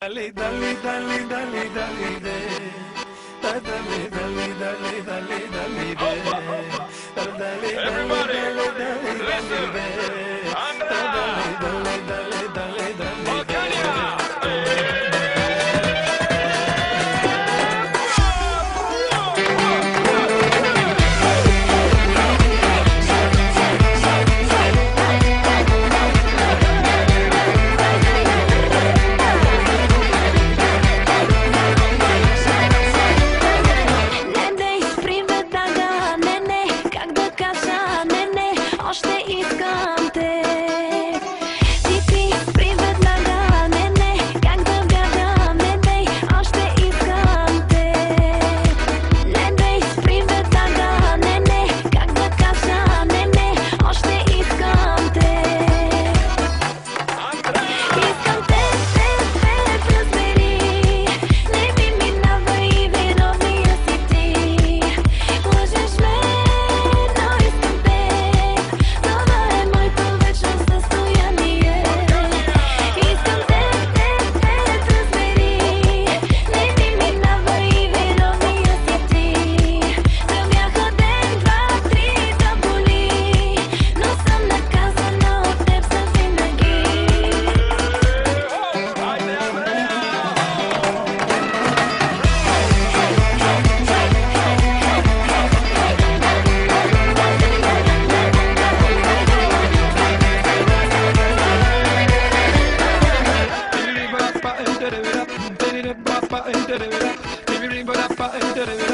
Dale, dale, dale, dale, dale, de. Dale, dale, dale, dale, dale, dale, de. Dale, dale, Everybody, dale, dale, listen. dale, de. Andra. Dale, dale, dale, dale, dale, Balkania. Още искам те. Ти привет нага, не, как да вгадам, не, още искам те. Не, привет нага, не, как да кажа, не, още искам те. Искам те, разбери, не ми минава и виновния си ти. Лъжеш ме, но искам те. Това е моето вечно състояние. Искам те, разбери, не ми минава и виновния си ти. Да бяха ден, два, три да боли, но съм наказана от теб завинаги. dale.